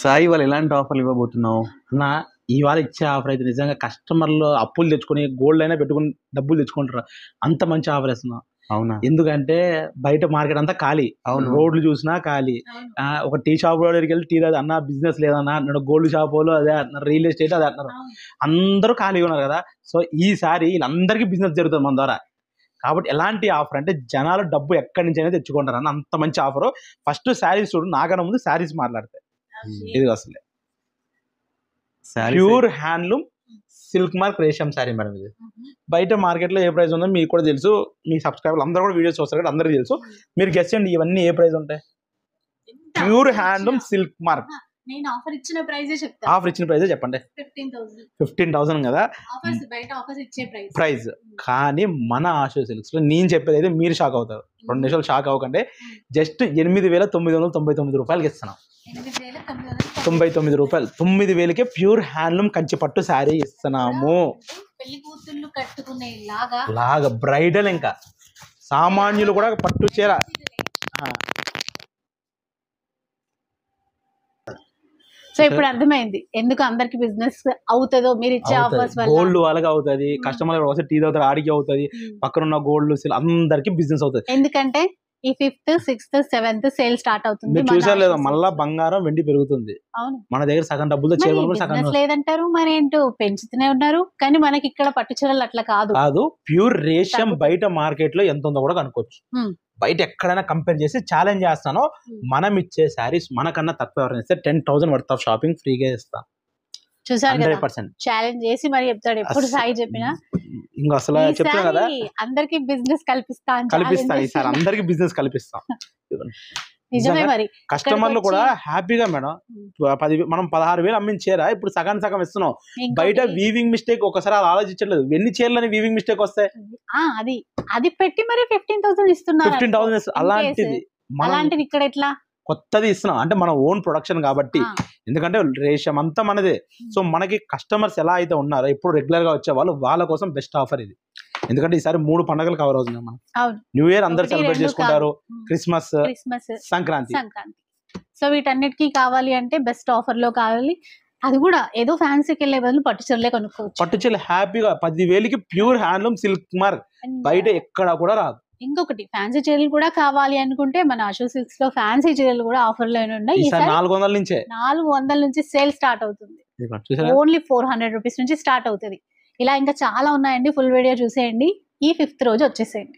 సాయి వాళ్ళు ఎలాంటి ఆఫర్లు ఇవ్వబోతున్నావు? నా ఇవాళ ఇచ్చే ఆఫర్ అయితే నిజంగా కస్టమర్లు అప్పులు తెచ్చుకొని గోల్డ్ అయినా పెట్టుకుని డబ్బులు తెచ్చుకుంటారు. అంత మంచి ఆఫర్ ఇస్తున్నాం. అవునా? ఎందుకంటే బయట మార్కెట్ అంతా ఖాళీ, అవును. రోడ్లు చూసినా ఖాళీ. ఒక టీ షాప్ దగ్గరికి వెళ్ళి టీ లేదు అన్న, బిజినెస్ లేదన్నా అన్నాడు, గోల్డ్ షాప్ వాళ్ళు అదే అంటున్నారు, రియల్ ఎస్టేట్ అదే అంటున్నారు. అందరూ ఖాళీగా ఉన్నారు కదా. సో ఈసారి వీళ్ళందరికీ బిజినెస్ జరుగుతుంది మన ద్వారా. కాబట్టి ఎలాంటి ఆఫర్ అంటే జనాలు డబ్బు ఎక్కడి నుంచి అయినా తెచ్చుకుంటారు అన్న అంత మంచి ఆఫర్. ఫస్ట్ శారీస్ చూడు, నాకన్నా ముందు శారీస్ మాట్లాడతాయి. ఇది అసలే ప్యూర్ హ్యాండ్లూమ్ సిల్క్ మార్క్ రేషం శారీ మేడం. ఇది బయట మార్కెట్ లో ఏ ప్రైస్ ఉందో మీకు కూడా తెలుసు, మీ సబ్స్క్రైబర్లు అందరూ కూడా వీడియోస్ చూస్తారు కదా, అందరికీ తెలుసు. మీరు గెస్ చేయండి ఇవన్నీ ఏ ప్రైస్ ఉంటాయి. Pure handloom silk mark. నేను ఆఫర్ ఇచ్చిన ప్రైజే చెప్తాను. ఆఫర్ ఇచ్చిన ప్రైజే చెప్పండి. 15,000 కదా ప్రైస్. కానీ మన ఆశో సిల్క్స్ లో నేను చెప్పేది అయితే మీరు షాక్ అవుతారు. 2 నిమిషాలు షాక్ అవ్వకండి. జస్ట్ 8,999 రూపాయలకి ఇస్తున్నాం. 99 రూపాయలు, 9,000కే ప్యూర్ హ్యాండ్లూమ్ కంచి పట్టు శారీ ఇస్తున్నాము. పెళ్లి కూతుళ్ళు కట్టుకునే లాగా బ్రైడల్, ఇంకా సామాన్యులు కూడా పట్టు చీర. సో ఇప్పుడు అర్థమైంది ఎందుకు అందరికి బిజినెస్ అవుతుందో. మీరు ఇచ్చే ఆఫర్స్ వల్ల గోల్డ్ వాళ్ళకి అవుతుంది, కస్టమర్ వస్తే టీ అవుతుంది, ఆడికి అవుతుంది, పక్కన ఉన్న గోల్డ్ అందరికి బిజినెస్ అవుతుంది. ఎందుకంటే ఈ 5th, 6th, 7th sale start అవుతుంది. మీరు చూసారు లేదా, మళ్ళా బంగారం వెండి పెరుగుతుంది. అవును, మన దగ్గర సగం డబ్బులతో చేయడం సగం లేదంటారు. మరి ఏంటో పెంచుతూనే ఉన్నారు. కానీ మనకి ఇక్కడ పట్టు చీరలు అట్లా కాదు. ప్యూర్ రేషం బయట మార్కెట్ లో ఎంత ఉందో కూడా కనుక్కోవచ్చు. బయట ఎక్కడైనా కంపేర్ చేసి ఛాలెంజ్ చేస్తాను. మనం ఇచ్చే శారీస్ మనకన్నా తక్కువ ఎవరైనా ఇస్తే 10,000 వర్త్ ఆఫ్ షాపింగ్ ఫ్రీగా ఇస్తాను. చూసారు 100% ఛాలెంజ్ చేసి మరి చెప్తాడు. ఎప్పుడు సాయి చెప్పినా ఇంకా అసలు చెప్తున్నా కదా, అందరికి బిజినెస్ కల్పిస్తాను. ఈసారి అందరికి బిజినెస్ కల్పిస్తాం. నిజమే. మరి కస్టమర్లు కూడా హ్యాపీగా మేడం, మనం 16,000 అమ్మించేరా ఇప్పుడు సగం సగం ఇస్తున్నాం. బయట వీవింగ్ మిస్టేక్ ఒకసారి అలా ఆలోచించలేదు. ఎన్ని చీరలని వీవింగ్ మిస్టేక్ వస్తాయి, అది పెట్టి మరి 15,000 ఇస్తున్నారు. 15,000 అలాంటిది ఇక్కడ ఎట్లా కొత్తది ఇస్తున్నాం అంటే మన ఓన్ ప్రొడక్షన్ కాబట్టి. ఎందుకంటే రేషం అంతా మనదే. సో మనకి కస్టమర్స్ ఎలా అయితే ఉన్నారో ఇప్పుడు రెగ్యులర్ గా వచ్చే వాళ్ళు, వాళ్ళ కోసం బెస్ట్ ఆఫర్ ఇది. ఎందుకంటే ఈసారి 3 పండుగలు కవర్ అవుతుంది. మనం న్యూ ఇయర్ అందరు సెలబ్రేట్ చేసుకుంటారు, క్రిస్మస్, సంక్రాంతి. సో వీటన్నిటికీ కావాలి అంటే బెస్ట్ ఆఫర్ లో కావాలి. అది కూడా ఏదో ఫ్యాన్సీకి వెళ్ళే బదులు పట్టు చీరలే కొనుక్కోవచ్చు. పట్టు చీరలు హ్యాపీగా 10,000కి ప్యూర్ హ్యాండ్లూమ్ సిల్క్ మార్క్ బయట ఎక్కడ కూడా రాదు. ఇంకొకటి ఫ్యాన్సీ చీరలు కూడా కావాలి అనుకుంటే మన ఆశో సిల్క్స్ లో ఫ్యాన్సీ చీరలు కూడా ఆఫర్ లో ఉన్నాయి. 400 నుంచి సేల్ స్టార్ట్ అవుతుంది. ఓన్లీ 400 రూపీస్ నుంచి స్టార్ట్ అవుతుంది. ఇలా ఇంకా చాలా ఉన్నాయండి. ఫుల్ వీడియో చూసేయండి. ఈ 5th రోజు వచ్చేసేయండి.